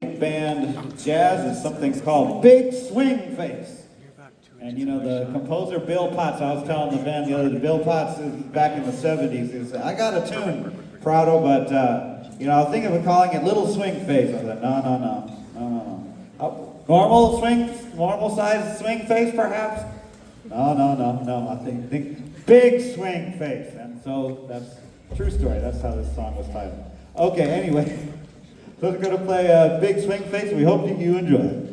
band jazz is something called Big Swing Face. And you know, the composer Bill Potts, I was telling the band the other day, Bill Potts is back in the 70s, he said, I got a tune, Prado, but you know, I was thinking of calling it Little Swing Face. I said, no. Normal size swing face perhaps? No, I think Big Swing Face. And so that's true story, that's how this song was titled. Okay, anyway. So we're going to play Big Swing Face. We hope that you enjoy it.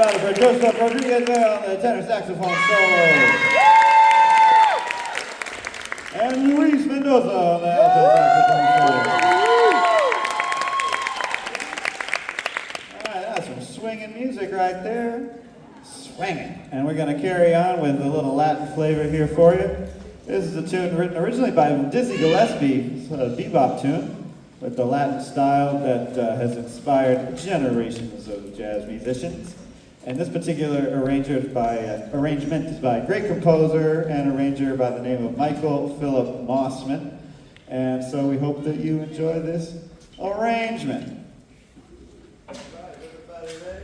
louder for Joseph Rodriguez there on the tenor saxophone solo. And Luis Mendoza on the alto saxophone solo. All right, that's some swinging music right there. Swinging. And we're going to carry on with a little Latin flavor here for you. This is a tune written originally by Dizzy Gillespie. It's a bebop tune with the Latin style that has inspired generations of jazz musicians. And this particular arrangement is by a great composer and arranger by the name of Michael Philip Mossman. And so we hope that you enjoy this arrangement. Everybody ready?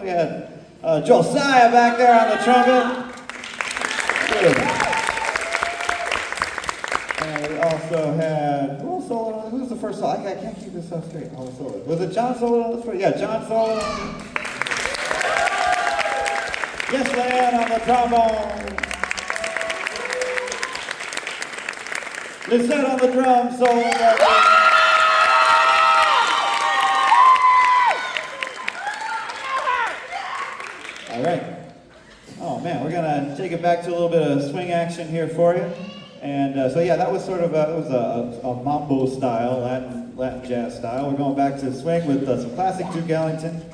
We had Josiah back there on the trumpet. Good. And we also had, who else soloed? Who was the first solo? I can't keep this up straight. All the solos. Was it John soloed on this first? Yeah, John soloed. Yes, man, on the trombone. Lisette on the drums, soloing. All right. Oh man, we're gonna take it back to a little bit of swing action here for you. And so yeah, that was sort of a mambo style, Latin jazz style. We're going back to swing with some classic Duke Ellington.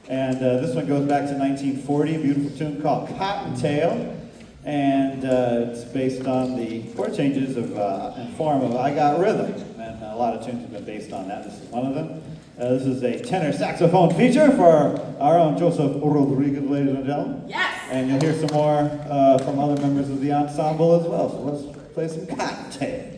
And this one goes back to 1940, beautiful tune called Cottontail. And it's based on the chord changes of and form of I Got Rhythm. And a lot of tunes have been based on that. This is one of them. This is a tenor saxophone feature for our own Joseph Rodriguez, ladies and gentlemen. Yes! And you'll hear some more from other members of the ensemble as well. So let's play some Cottontail.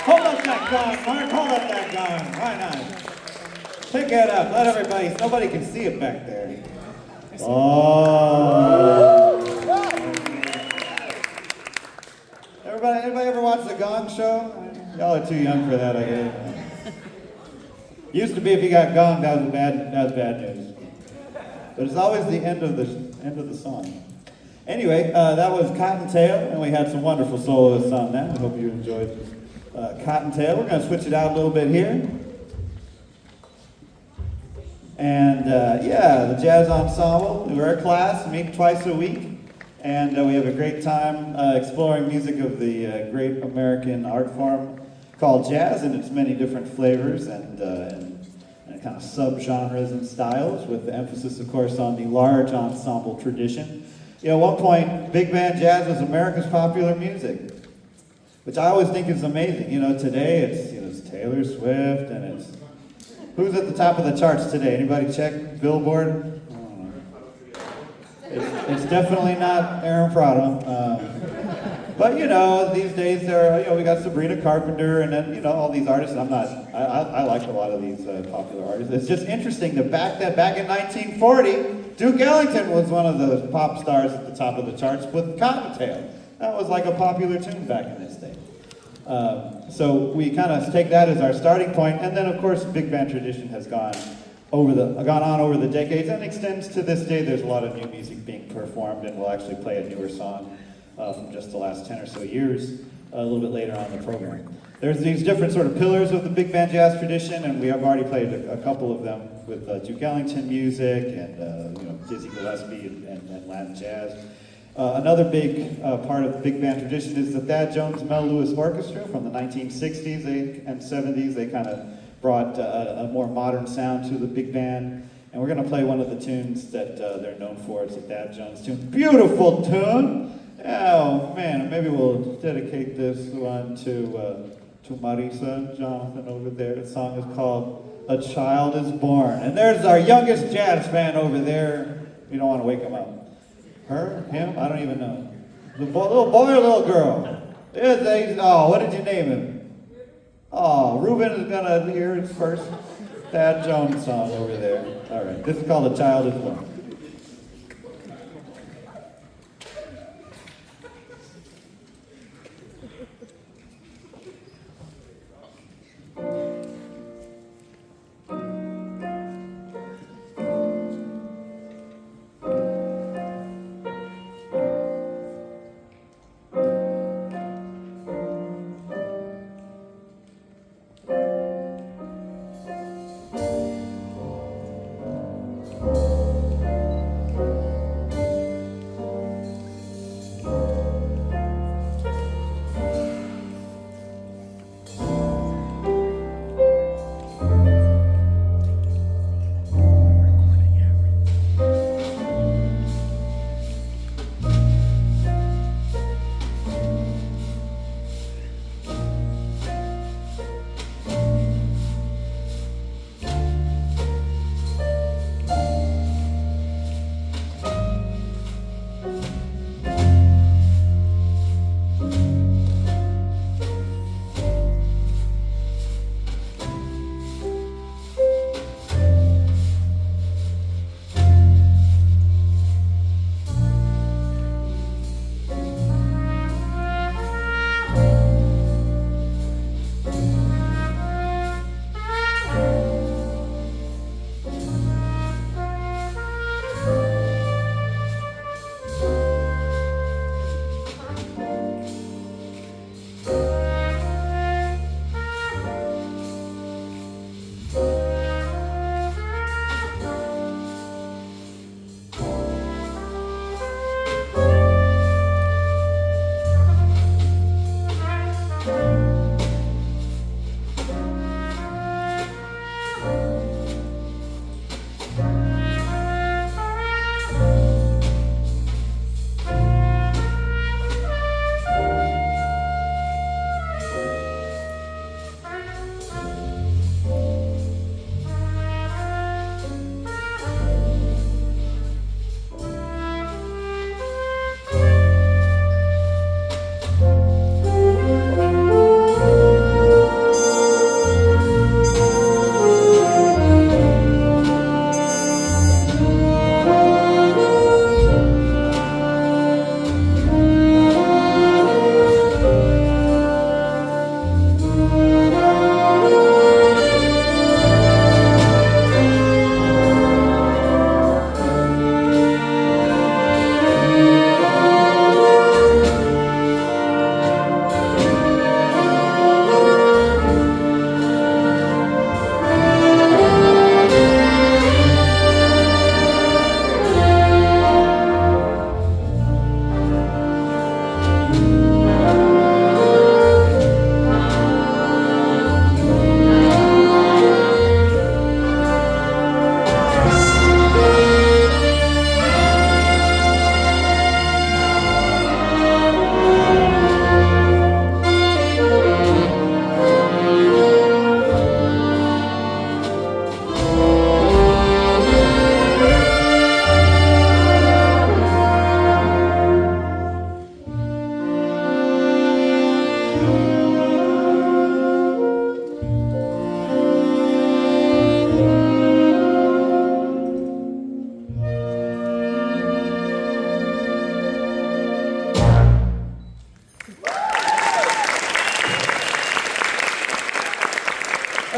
Hold up that gong, Mark. Hold up that gong. on, why not? Pick it up, let everybody, nobody can see it back there. Oh. Anybody ever watch The Gong Show? Y'all are too young for that, I guess. Used to be if you got gonged, that was bad news. But it's always the end of the song. Anyway, that was Cottontail, and we had some wonderful soloists on that. I hope you enjoyed Cottontail. We're going to switch it out a little bit here. And yeah, the Jazz Ensemble. We're a class, meet twice a week. And we have a great time exploring music of the great American art form called jazz in its many different flavors and kind of subgenres and styles, with the emphasis, of course, on the large ensemble tradition. You know, at one point, big band jazz was America's popular music, which I always think is amazing. You know, today it's Taylor Swift, and it's who's at the top of the charts today? Anybody check Billboard? It's definitely not Aaron Prado. But you know, these days we got Sabrina Carpenter, and then all these artists. I like a lot of these popular artists. It's just interesting that back in 1940, Duke Ellington was one of the pop stars at the top of the charts with Cottontail. That was like a popular tune back in this day. So we kind of take that as our starting point, and then of course, big band tradition has gone on over the decades and extends to this day. There's a lot of new music being performed, and we'll actually play a newer song from just the last 10 or so years a little bit later on in the program. There's these different sort of pillars of the big band jazz tradition, and we have already played a couple of them with Duke Ellington music and Dizzy Gillespie and Latin jazz. Another big part of the big band tradition is the Thad Jones Mel Lewis Orchestra from the 1960s and 70s. They kind of brought a more modern sound to the big band. And we're going to play one of the tunes that they're known for. It's a Thad Jones tune. Beautiful tune! Oh, man, maybe we'll dedicate this one to Marisa, Jonathan over there. The song is called A Child is Born. And there's our youngest jazz fan over there. We don't want to wake him up. Her? Him? I don't even know. Little boy or little girl? What did you name him? Oh, Ruben is going to hear his first Thad Jones song over there. All right, this is called A Child is Born.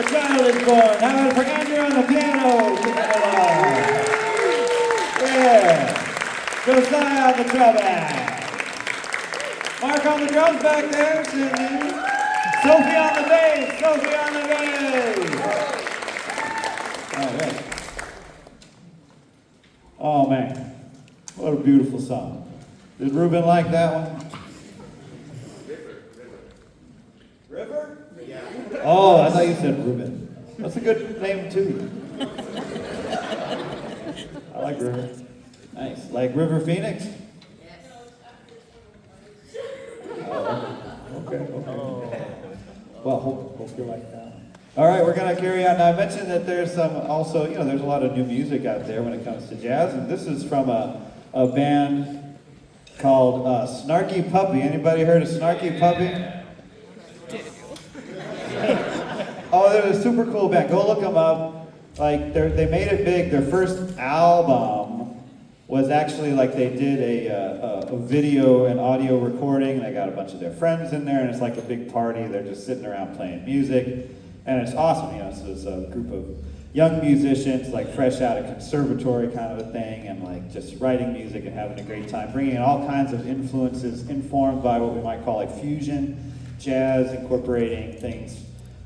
A child is born. How about for Andrew on the piano? Give it along. Yeah. Josiah on the trumpet. Mark on the drums back there. Singing. Sophie on the bass. Sophie on the bass. All right. Oh man, what a beautiful song. Did Ruben like that one? River? Yeah. Oh, I thought you said Ruben. That's a good name too. I like River. Nice. Like River Phoenix? Oh, okay. Well, hope you like that. All right, we're going to carry on. Now, I mentioned that there's some also, there's a lot of new music out there when it comes to jazz, and this is from a band called Snarky Puppy. Anybody heard of Snarky Puppy? Oh, they're a super cool band. Go look them up. Like, they made it big. Their first album was actually like they did a video and audio recording. They got a bunch of their friends in there, and it's like a big party. They're just sitting around playing music. And it's awesome, so it's a group of young musicians, like fresh out of conservatory kind of a thing, and like just writing music and having a great time, bringing in all kinds of influences informed by what we might call like fusion jazz, incorporating things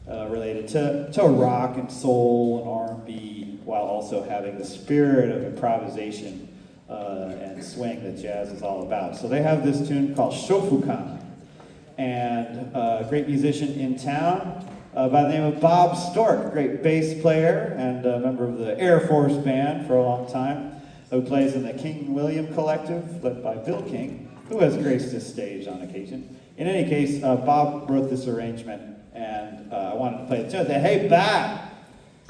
related to rock and soul and R&B, while also having the spirit of improvisation and swing that jazz is all about. So they have this tune called Shofukan, and a great musician in town, by the name of Bob Stork, great bass player and a member of the Air Force Band for a long time, who plays in the King William Collective, led by Bill King, who has graced this stage on occasion. In any case, Bob wrote this arrangement, and I wanted to play the tune. I said, "Hey, Bob,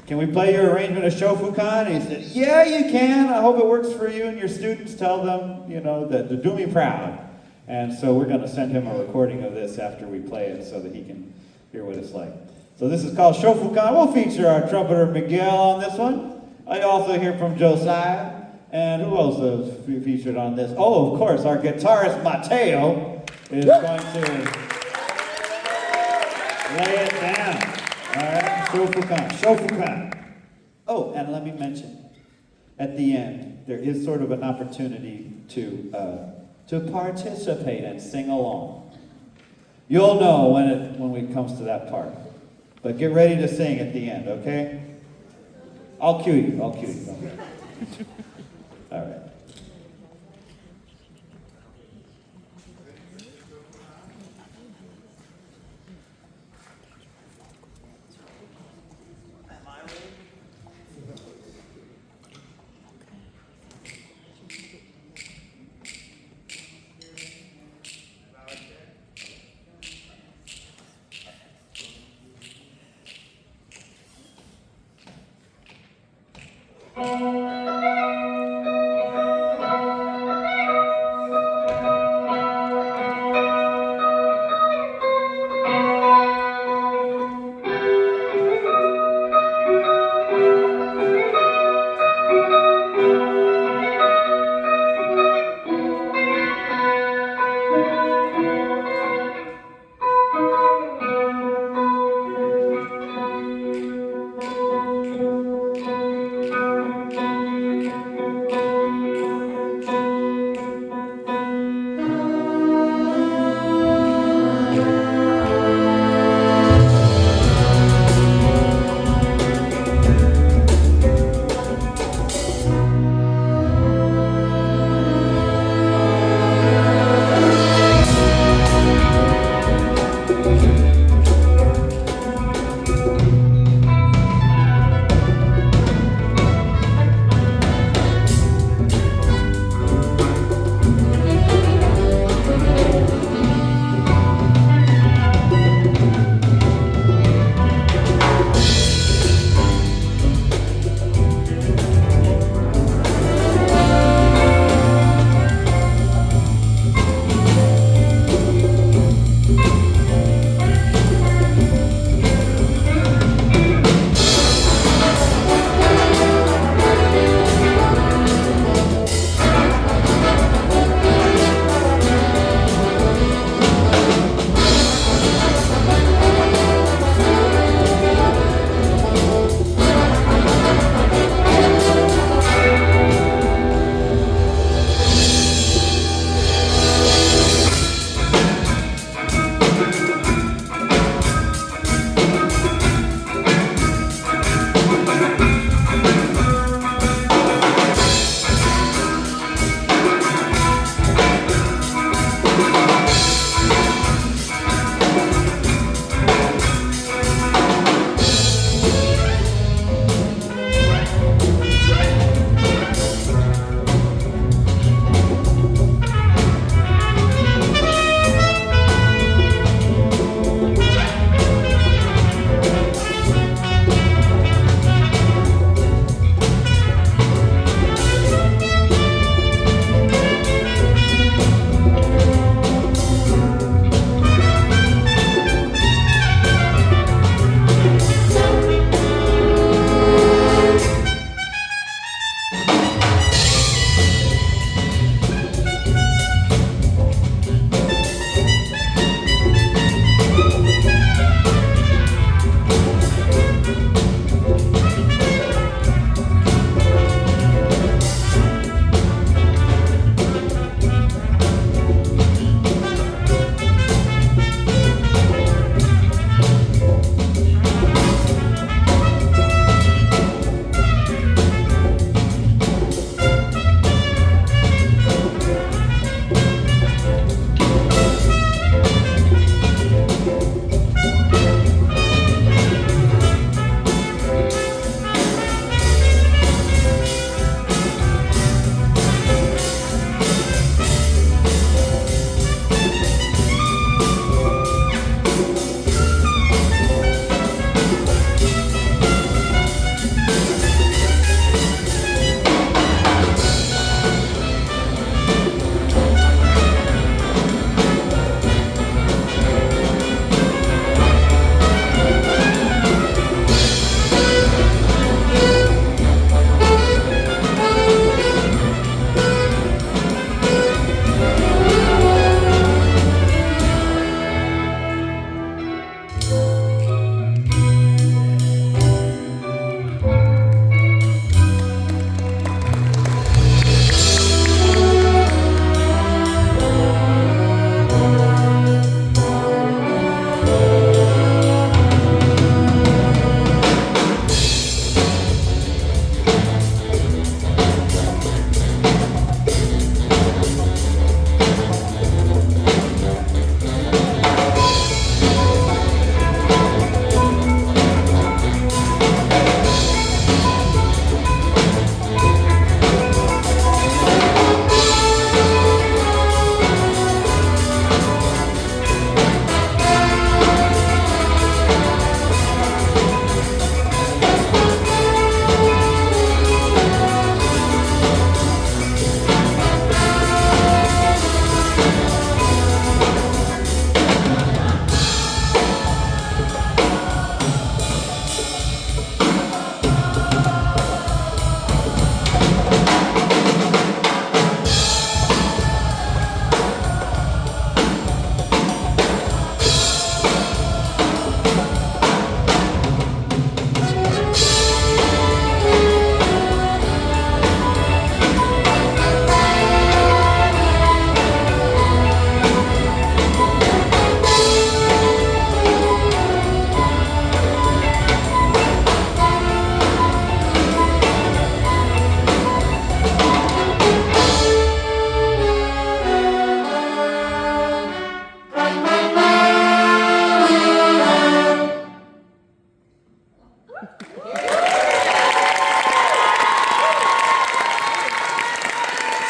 can we play your arrangement of Shofukan?" And he said, "Yeah, you can. I hope it works for you and your students. Tell them, that to do me proud." And so we're going to send him a recording of this after we play it so that he can hear what it's like. So this is called Shofukan. We'll feature our trumpeter Miguel on this one. I also hear from Josiah. And who else is featured on this? Oh, of course, our guitarist Mateo is going to lay it down. All right, Shofukan. Oh, and let me mention, at the end, there is sort of an opportunity to participate and sing along. You'll know when it comes to that part. But get ready to sing at the end, okay? I'll cue you. Okay. All right.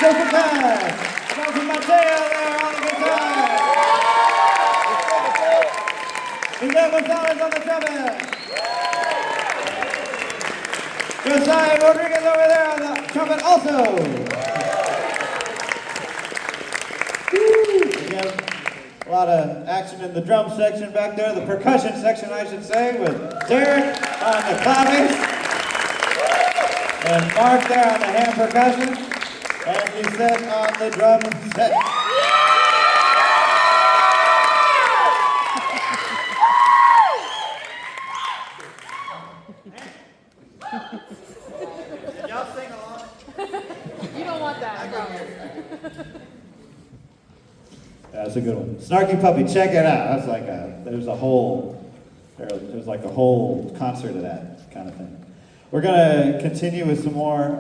Joseph Bass. Joseph Mateo there on the guitar. Miguel Gonzalez on the trumpet. Josiah Rodriguez over there on the trumpet also. Again, a lot of action in the drum section back there, the percussion section I should say, with Derek on the claves, and Mark there on the hand percussion, and Lisette on the drum set. Y'all sing along? You don't want that. That's a good one. Snarky Puppy, check it out. That's like there's like a whole concert of that kind of thing. We're gonna continue with some more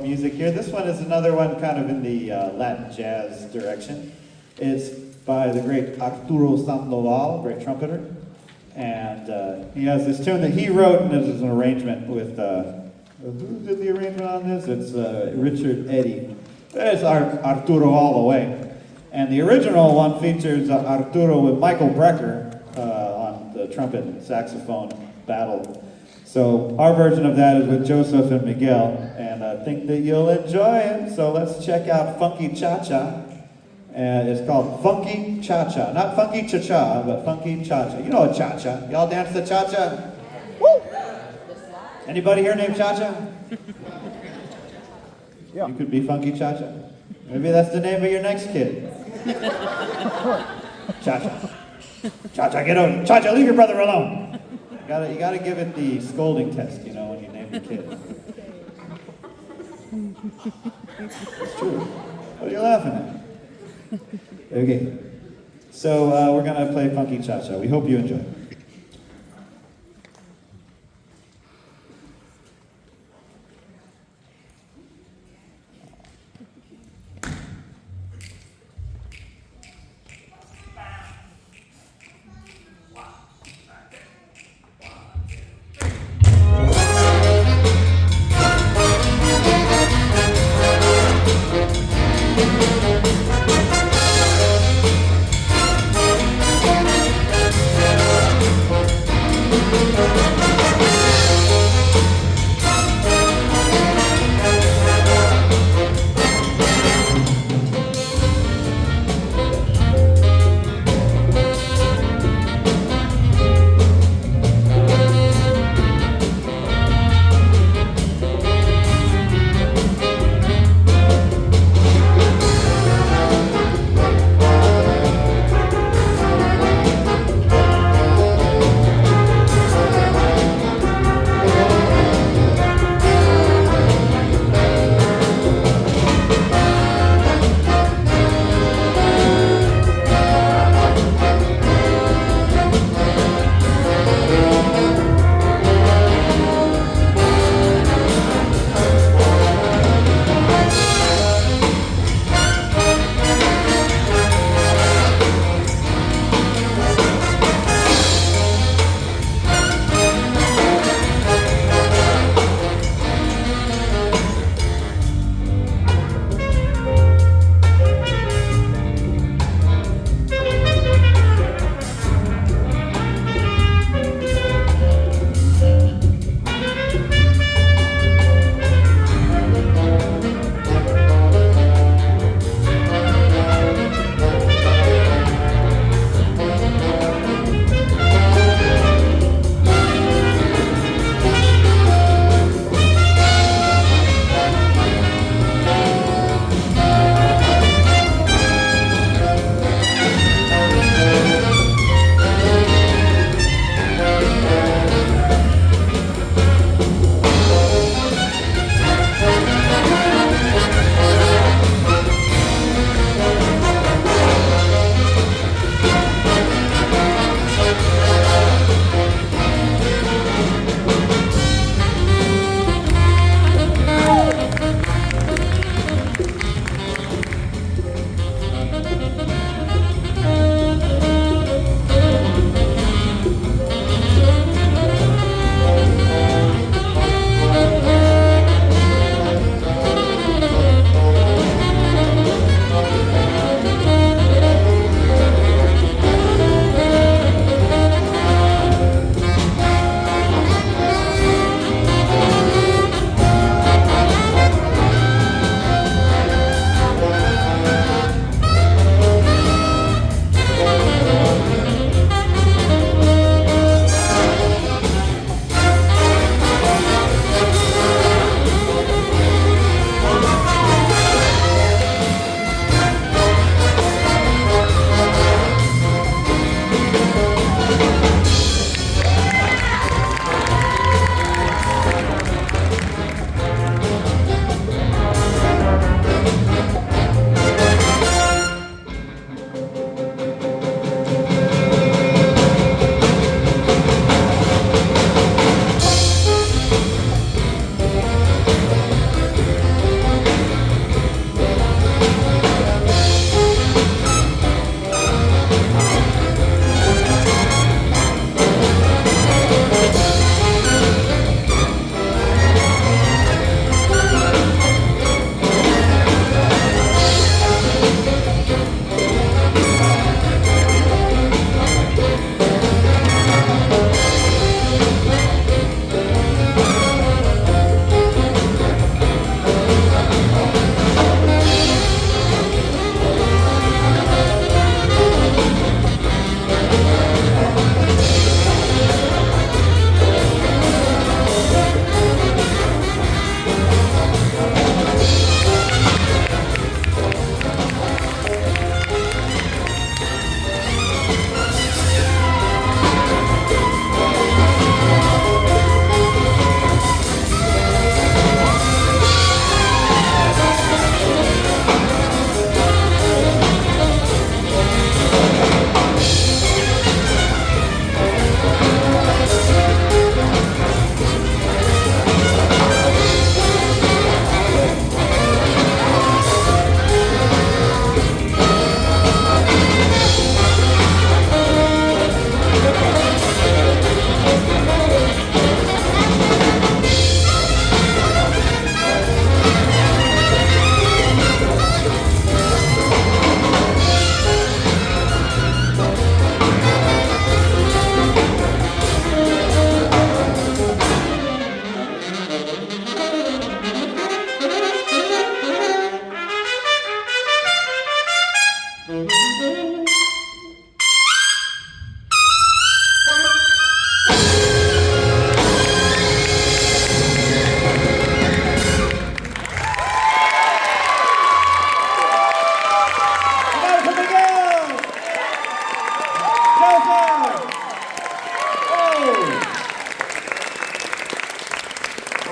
music here. This one is another one kind of in the Latin jazz direction. It's by the great Arturo Sandoval, great trumpeter. And he has this tune that he wrote, and this is an arrangement with, who did the arrangement on this? It's Richard Eddy. It's Arturo all the way. And the original one features Arturo with Michael Brecker on the trumpet and saxophone battle. So our version of that is with Joseph and Miguel, and I think that you'll enjoy it. So let's check out Funky Cha-Cha. And it's called Funky Cha-Cha. Not Funky Cha-Cha, but Funky Cha-Cha. You know a Cha-Cha. Y'all dance the Cha-Cha? Woo! Anybody here named Cha-Cha? Yeah. You could be Funky Cha-Cha. Maybe that's the name of your next kid. Cha-Cha. Cha-Cha, get over. Cha-Cha, leave your brother alone. You gotta give it the scolding test, you know, when you name your kid. It's true. What are you laughing at? Okay, so we're gonna play Funky Cha-Cha. We hope you enjoy.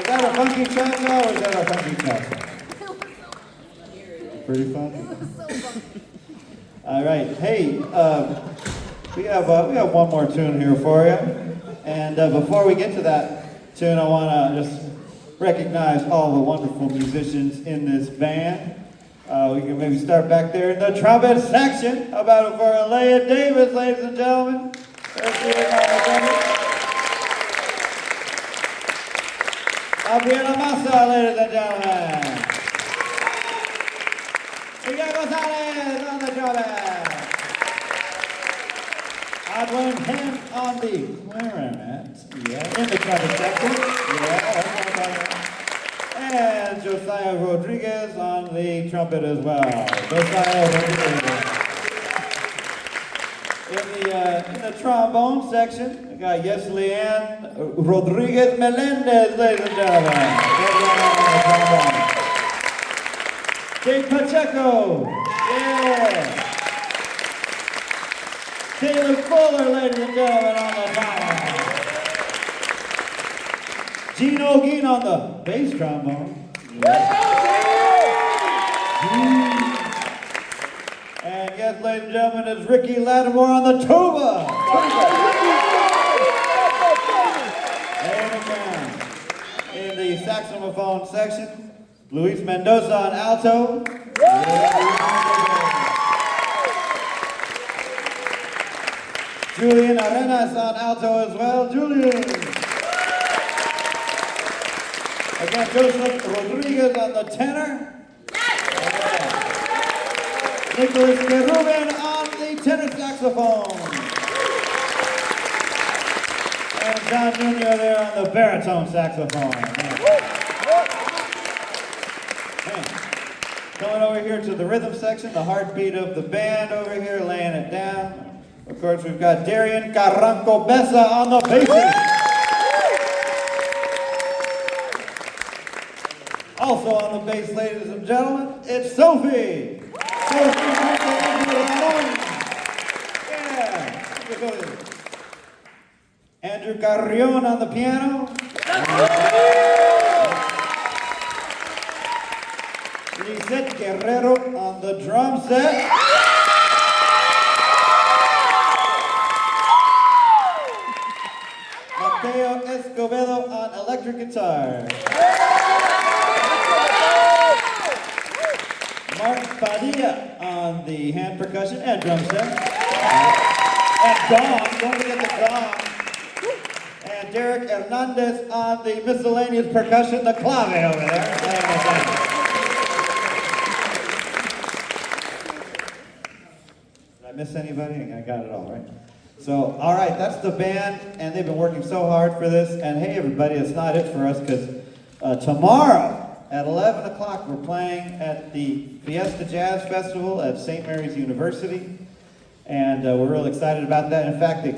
that a funky cha-cha or is that a funky cha-cha? Pretty funky. All right, hey, we have one more tune here for you. And before we get to that tune, I want to just recognize all the wonderful musicians in this band. We can maybe start back there in the trumpet section. How about it for Alea Davis, ladies and gentlemen? Gabriela Massa, ladies and gentlemen. Miguel Gonzalez on the trumpet. Edwin Henn on the clarinet. Yeah, in the trumpet section. Yeah. And Josiah Rodriguez on the trumpet as well. Josiah Rodriguez. In the trombone section, we got Yeslian Rodriguez Melendez, ladies and gentlemen. Jake Pacheco. Yeah. Taylor Fuller, ladies and gentlemen, on the trombone. Gino Geen on the bass trombone. Yeah. And yes, ladies and gentlemen, it's Ricky Lattimore on the tuba. In the saxophone section, Luis Mendoza on alto. Julian Arenas on alto as well. Julian. Again, Joseph Rodriguez on the tenor. Nicholas Kerubin on the tenor saxophone. And John Jr. there on the baritone saxophone. Coming over here to the rhythm section, the heartbeat of the band over here, laying it down. Of course, we've got Darian Carranco Bessa on the basses. Also on the bass, ladies and gentlemen, it's Sophie. Yeah. Andrew Carrion on the piano. Lisette Guerrero on the drum set. Mateo Escobedo on electric guitar. Mark Padilla on the hand percussion and drum set. And gong, don't forget the gong. And Derek Hernandez on the miscellaneous percussion, the clave over there. Did I miss anybody? I got it all, right? So, all right, that's the band, and they've been working so hard for this. And hey, everybody, it's not it for us, because tomorrow, at 11 o'clock, we're playing at the Fiesta Jazz Festival at St. Mary's University, and we're real excited about that. In fact, the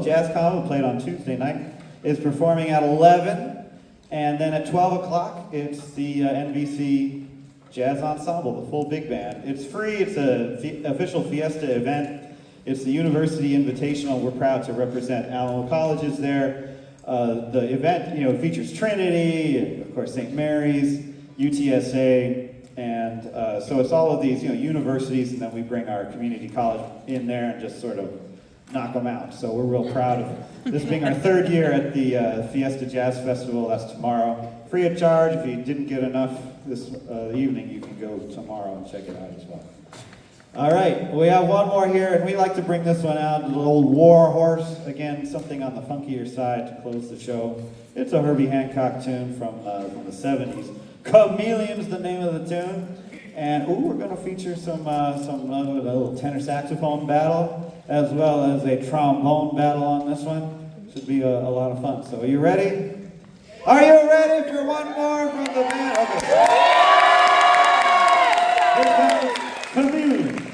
jazz combo played on Tuesday night, is performing at 11, and then at 12 o'clock, it's the NBC Jazz Ensemble, the full big band. It's free, it's an official Fiesta event. It's the University Invitational. We're proud to represent Alamo Colleges there. The event, features Trinity, and of course St. Mary's, UTSA, and so it's all of these, universities, and then we bring our community college in there and just sort of knock them out. So we're real proud of this being our third year at the Fiesta Jazz Festival. That's tomorrow, free of charge. If you didn't get enough this evening, you can go tomorrow and check it out as well. All right, we have one more here, and we like to bring this one out, a little old War Horse. Again, something on the funkier side to close the show. It's a Herbie Hancock tune from the 70s. Chameleon's the name of the tune. And we're going to feature some little tenor saxophone battle, as well as a trombone battle on this one. Should be a lot of fun. So are you ready? Are you ready for one more from the band? Okay. Here comes Chameleon.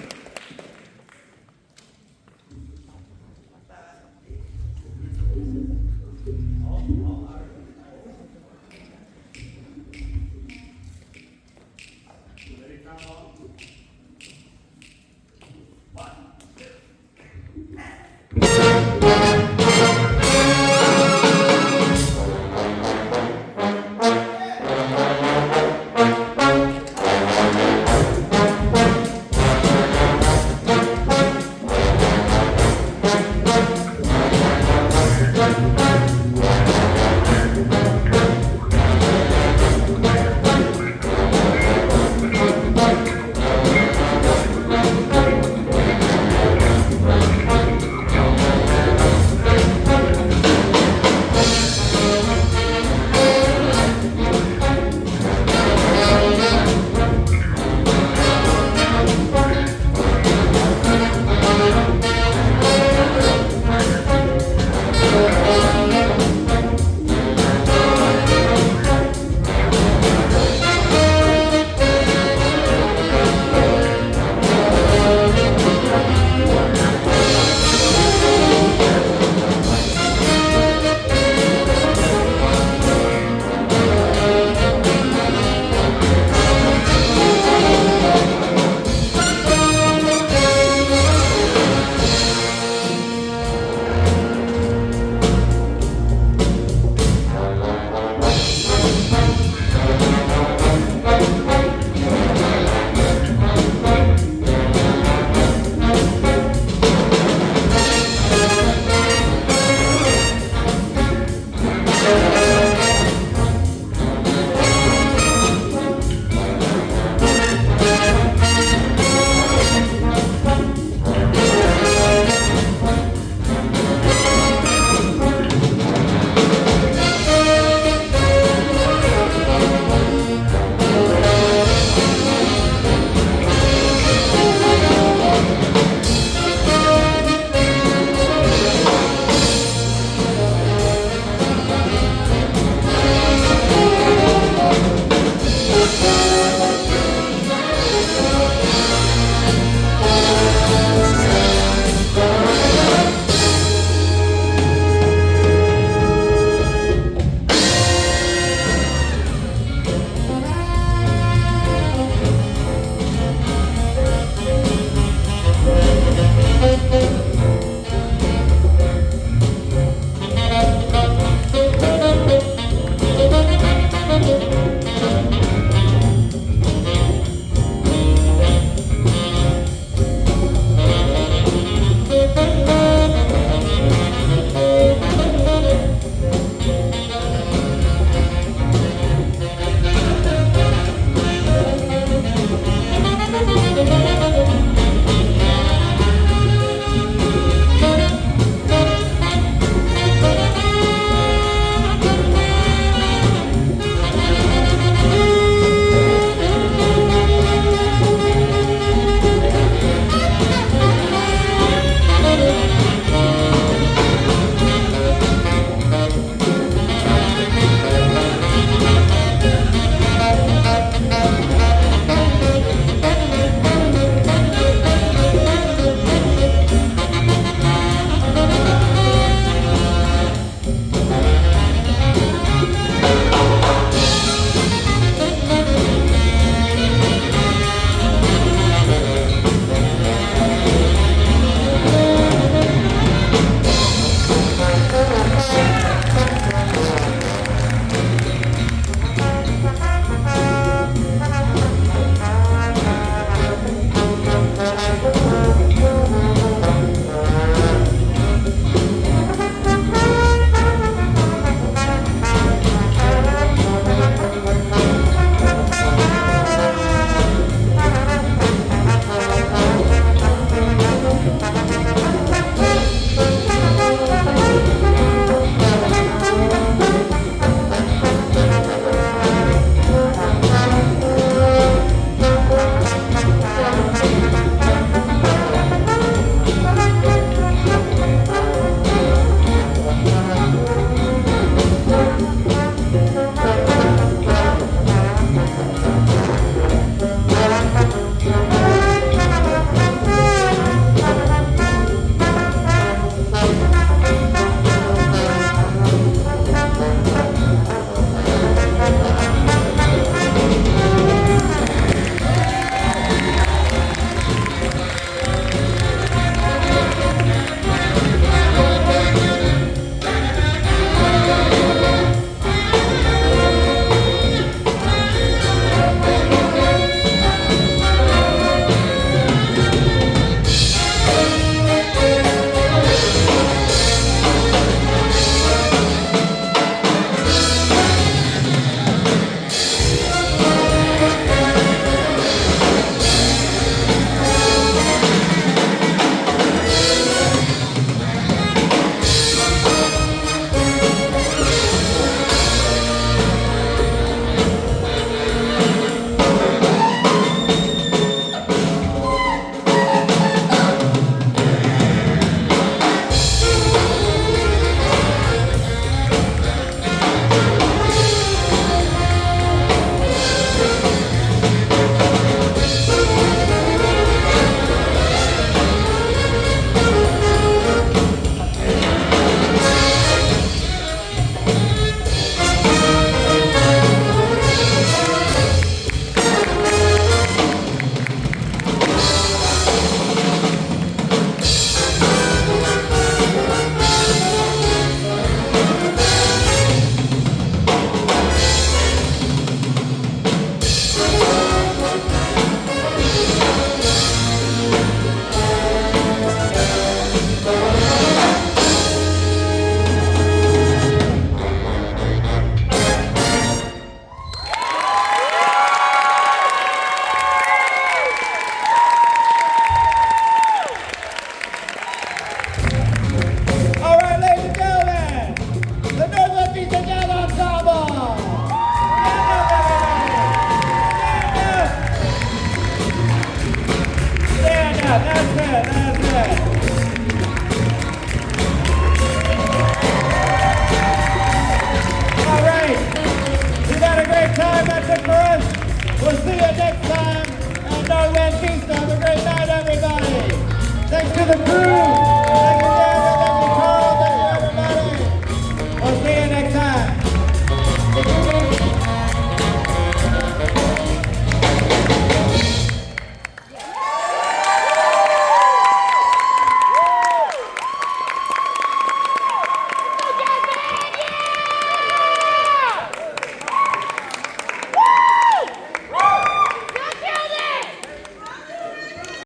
Thank you.